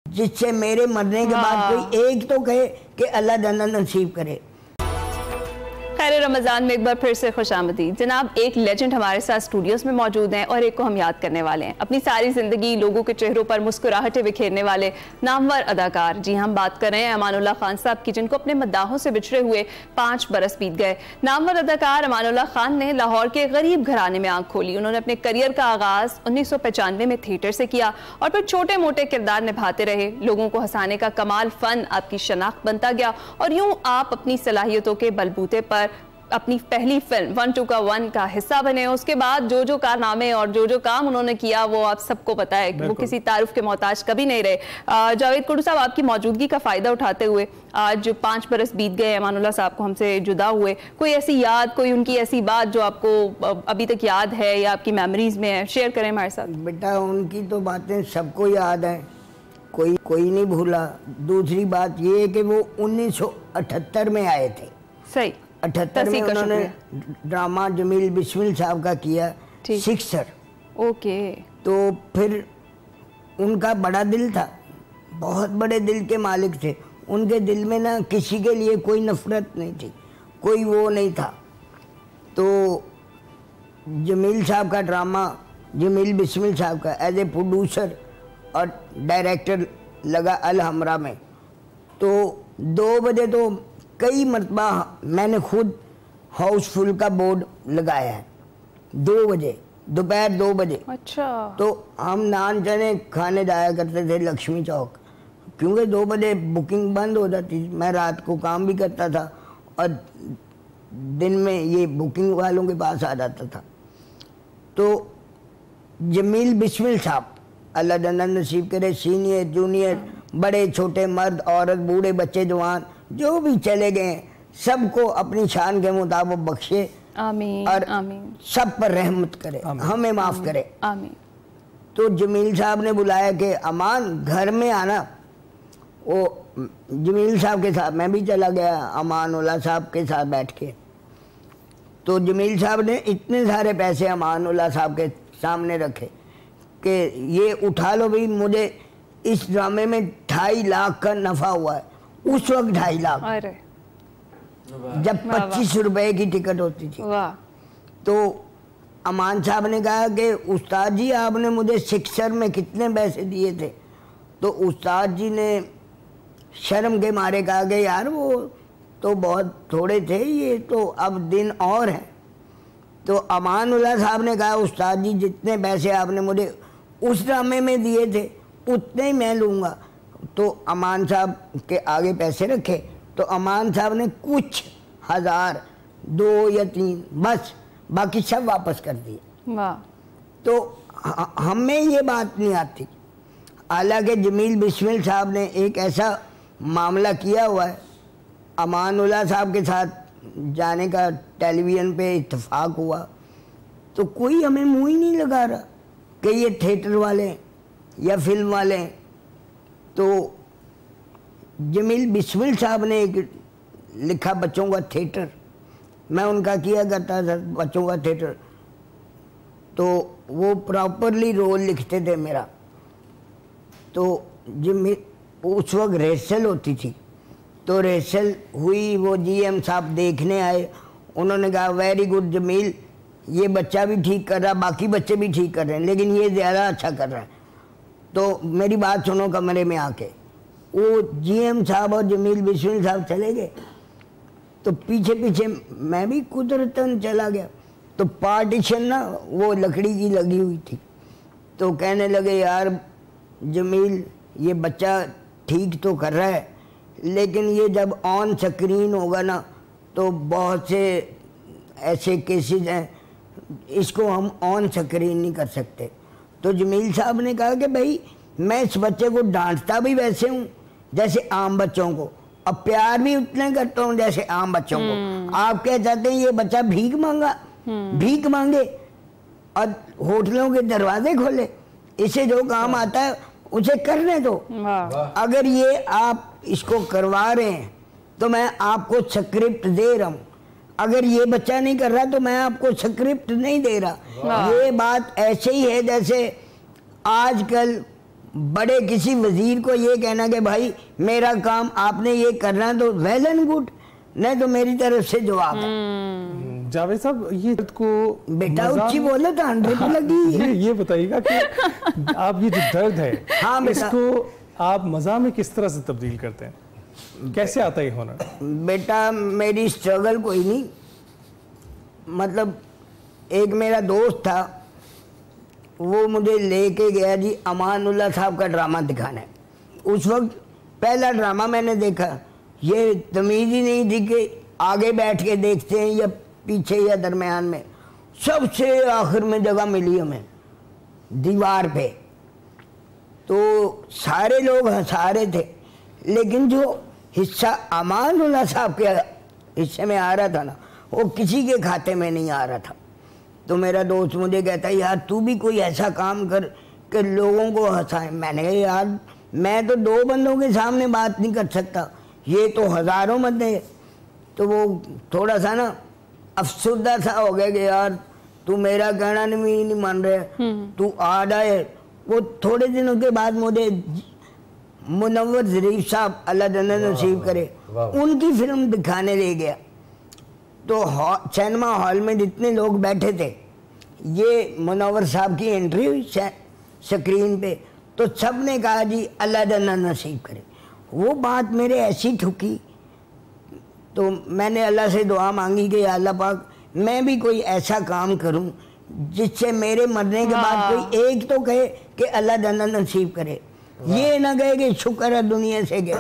जिससे मेरे मरने के बाद कोई एक तो कहे कि अल्लाह जन्नत नसीब करे। खैर रमज़ान में एक बार फिर से खुशामदीद। जनाब, एक लेजेंड हमारे साथ स्टूडियोज में मौजूद हैं और एक को हम याद करने वाले हैं। अपनी सारी ज़िंदगी लोगों के चेहरों पर मुस्कुराहटें बिखेरने वाले नामवर अदाकार, जी हम बात कर रहे हैं अमानुल्लाह खान साहब की, जिनको अपने मद्दाहों से बिछड़े हुए 5 बरस बीत गए। नामवर अदाकार अमानुल्लाह खान ने लाहौर के गरीब घराने में आंख खोली। उन्होंने अपने करियर का आगाज़ 1995 में थिएटर से किया और फिर छोटे मोटे किरदार निभाते रहे। लोगों को हंसाने का कमाल फ़न आपकी शनाख्त बनता गया और यूँ आप अपनी सलाहियतों के बलबूते पर अपनी पहली फिल्म 1-2 का 1 का हिस्सा बने। उसके बाद जो जो कारनामे और जो जो काम उन्होंने किया वो आप सबको पता है, वो किसी तारुफ के मोहताज कभी नहीं रहे। जावेद कुडू साहब, आपकी मौजूदगी का फ़ायदा उठाते हुए आज 5 बरस बीत गए अमानुल्लाह साहब को हमसे जुदा हुए, कोई ऐसी याद, कोई उनकी ऐसी बात जो आपको अभी तक याद है या आपकी मेमोरीज में है, शेयर करें हमारे साथ। बेटा, उनकी तो बातें सबको याद है, कोई नहीं भूला। दूसरी बात ये है कि वो 1978 में आए थे। सही, 78 में उन्होंने ड्रामा जमील बिस्मिल साहब का किया, सिक्सर। ओके। तो फिर उनका बड़ा दिल था, बहुत बड़े दिल के मालिक थे। उनके दिल में ना किसी के लिए कोई नफरत नहीं थी, कोई वो नहीं था। तो जमील साहब का ड्रामा, जमील बिस्मिल साहब का एज ए प्रोड्यूसर और डायरेक्टर लगा अल हमरा में। तो 2 बजे तो कई मरतबा मैंने खुद हाउसफुल का बोर्ड लगाया है, 2 बजे, दोपहर 2 बजे। अच्छा। तो हम नान चने खाने जाया करते थे लक्ष्मी चौक, क्योंकि 2 बजे बुकिंग बंद हो जाती थी। मैं रात को काम भी करता था और दिन में ये बुकिंग वालों के पास आ जाता था। तो जमील बिस्मिल साहब अल्लाह जन्नत नसीब करे, सीनियर जूनियर बड़े छोटे मर्द औरत बूढ़े बच्चे जवान जो भी चले गए सबको अपनी शान के मुताबिक बख्शे, आमीन, और आमीन। सब पर रहमत करे, हमें माफ करे, आमीन। तो जमील साहब ने बुलाया कि अमान घर में आना। वो जमील साहब के साथ मैं भी चला गया, अमानुल्लाह साहब के साथ बैठ के। तो जमील साहब ने इतने सारे पैसे अमानुल्लाह साहब के सामने रखे कि ये उठा लो भाई, मुझे इस ड्रामे में 2.5 लाख का नफा हुआ है। उस वक्त 2.5 लाख, जब 25 रुपए की टिकट होती थी। तो अमान साहब ने कहा कि उस्ताद जी आपने मुझे सिक्सर में कितने पैसे दिए थे? तो उस्ताद जी ने शर्म के मारे कहा कि यार वो तो बहुत थोड़े थे, ये तो अब दिन और है। तो अमानुल्लाह साहब ने कहा उस्ताद जी जितने पैसे आपने मुझे उस ड्रामे में दिए थे उतने ही मैं लूँगा। तो अमान साहब के आगे पैसे रखे, तो अमान साहब ने कुछ हज़ार, 2 या 3 बस, बाकी सब वापस कर दिए। वाह। तो हमें ये बात नहीं आती। हालांकि जमील बिस्मिल साहब ने एक ऐसा मामला किया हुआ है, अमानुल्लाह साहब के साथ जाने का टेलीविज़न पे इत्तेफाक हुआ, तो कोई हमें मुँह ही नहीं लगा रहा कि ये थिएटर वाले या फिल्म वाले। तो जमील बिस्मिल साहब ने एक लिखा बच्चों का थिएटर, मैं उनका किया करता था बच्चों का थिएटर। तो वो प्रॉपरली रोल लिखते थे मेरा। तो जमील उस वक्त रिहर्सल होती थी, तो रिहर्सल हुई, वो GM साहब देखने आए। उन्होंने कहा वेरी गुड जमील, ये बच्चा भी ठीक कर रहा, बाकी बच्चे भी ठीक कर रहे हैं, लेकिन ये ज़्यादा अच्छा कर रहा है। तो मेरी बात सुनो कमरे में आके। वो GM साहब और जमील बिस्मिल साहब चले गए, तो पीछे पीछे मैं भी कुदरतन चला गया। तो पार्टीशन ना वो लकड़ी की लगी हुई थी। तो कहने लगे यार जमील, ये बच्चा ठीक तो कर रहा है, लेकिन ये जब ऑन स्क्रीन होगा ना तो बहुत से ऐसे केसेस हैं, इसको हम ऑन स्क्रीन नहीं कर सकते। तो जमील साहब ने कहा कि भाई मैं इस बच्चे को डांटता भी वैसे हूँ जैसे आम बच्चों को, और प्यार भी उतने करता हूँ जैसे आम बच्चों को। आप क्या चाहते हैं ये बच्चा भीख मांगे और होटलों के दरवाजे खोले? इसे जो काम आता है उसे करने दो। अगर ये आप इसको करवा रहे हैं तो मैं आपको स्क्रिप्ट दे रहा हूँ, अगर ये बच्चा नहीं कर रहा तो मैं आपको स्क्रिप्ट नहीं दे रहा। ये बात ऐसे ही है जैसे आजकल बड़े किसी वजीर को ये कहना कि भाई मेरा काम आपने ये करना, तो वेल एंड गुड, नहीं तो मेरी तरफ से जवाब है। जावेद साहब, ये को बेटा उच्ची बोलो तो 100 लगी। ये बताइएगा कि आप ये जो दर्द है, हाँ इसको आप मज़ा में किस तरह से तब्दील करते हैं, कैसे आता है होना? बेटा मेरी स्ट्रगल कोई नहीं, मतलब एक मेरा दोस्त था, वो मुझे लेके गया जी अमानुल्लाह साहब का ड्रामा दिखाने। उस वक्त पहला ड्रामा मैंने देखा, ये तमीज़ ही नहीं थी कि आगे बैठ के देखते हैं या पीछे या दरमियान में। सबसे आखिर में जगह मिली हमें दीवार पे, तो सारे लोग हंसा रहे थे, लेकिन जो हिस्सा अमानुल्लाह साहब के हिस्से में आ रहा था ना, वो किसी के खाते में नहीं आ रहा था। तो मेरा दोस्त मुझे कहता है यार तू भी कोई ऐसा काम कर कि लोगों को हंसाए। मैंने कहा यार मैं तो 2 बंदों के सामने बात नहीं कर सकता, ये तो हज़ारों बंदे। तो वो थोड़ा सा ना अफसरदा सा हो गया कि यार तू मेरा कहना नहीं मान रहे, तू आ जाए। वो थोड़े दिनों के बाद मुझे मुनव्वर ज़रीफ साहब अल्लाह जन्नत नसीब करे, उनकी फिल्म दिखाने ले गया। तो सिनेमा हॉल में जितने लोग बैठे थे, ये मुनव्वर साहब की एंट्री हुई स्क्रीन पे, तो सब ने कहा जी अल्लाह जन्नत नसीब करे। वो बात मेरे ऐसी ठुकी, तो मैंने अल्लाह से दुआ मांगी कि अल्लाह पाक मैं भी कोई ऐसा काम करूं जिससे मेरे मरने के बाद कोई एक तो कहे कि अल्लाह जन्नत नसीब करे, ये ना कहे कि शुक्र है दुनिया से गया।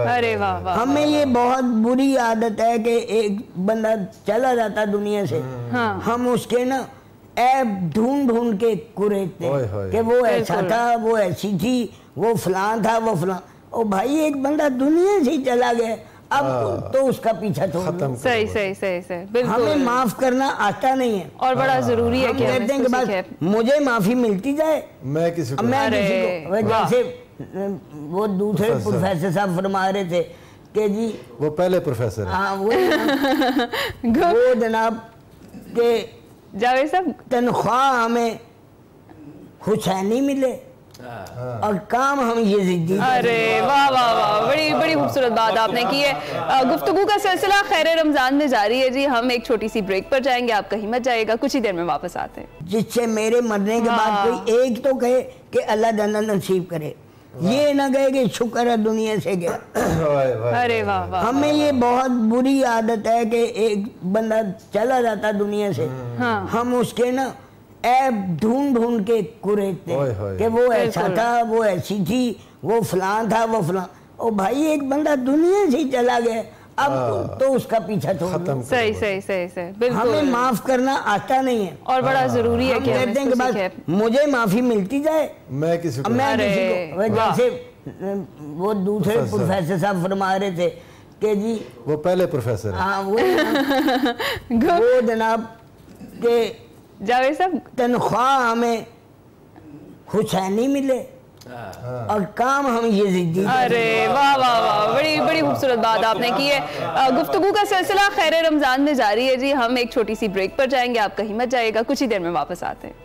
अरे वाह वाह। हमें ये बहुत बुरी आदत है कि एक बंदा चला जाता दुनिया से, हाँ। हम उसके ना ऐप ढूंढ ढूंढ के कुरेदते कि वो ऐसा था, वो ऐसी थी, वो फलां था, वो फलां। ओ भाई एक बंदा दुनिया से चला गया, अब तो उसका पीछा छोड़। सही सही सही सही, बिल्कुल। हमें माफ करना आता नहीं है और बड़ा जरूरी है कि हम कहते हैं कि बस मुझे माफी मिलती जाए, मैं किसी को जैसे वो दूसरे प्रोफेसर साहब फरमा रहे थे कि जी वो पहले प्रोफेसर है, हाँ वो जनाब के जावेद साहब तनख्वाह हमें हुसैनी मिले और काम हम ये जिद्दी। अरे वाह वाह वाह, बड़ी बड़ी खूबसूरत बात आपने की है। गुफ्तगू का सिलसिला खैर रमजान में जारी है जी। हम एक छोटी सी ब्रेक पर जाएंगे, आप कहीं मत जाएगा, कुछ ही देर में वापस आते हैं। जिससे मेरे मरने के बाद कोई एक तो कहे कि अल्लाह जन्नत नसीब करे, ये ना कहे कि शुक्र है दुनिया से गया। अरे वाह वाह। हमें ये बहुत बुरी आदत है कि एक बंदा चला जाता दुनिया से, हम उसके ना ऐप ढूंढ ढूंढ के कुरेदते कि वो ऐसा था, वो ऐसी थी, वो फलां था, वो फलां। ओ भाई एक बंदा दुनिया से चला गया, अब तो उसका पीछा छोड़। सही सही सही सही, बिल्कुल। हमें माफ करना आता नहीं है और बड़ा जरूरी है कि कहते हैं कि बस मुझे माफी मिलती जाए, मैं किसी को जैसे वो दूसरे प्रोफेसर साहब फरमा रहे थे कि जी वो पहले प्रोफेसर है, हाँ वो जनाब के जावेद साहब तनख्वाह हमें हुसैनी मिले और काम हम ये जिद्दी। अरे वाह वाह वाह, बड़ी बड़ी खूबसूरत बात आपने की है। गुफ्तगू का सिलसिला खैर रमजान में जारी है जी। हम एक छोटी सी ब्रेक पर जाएंगे, आप कहीं मत जाएगा, कुछ ही देर में वापस आते हैं।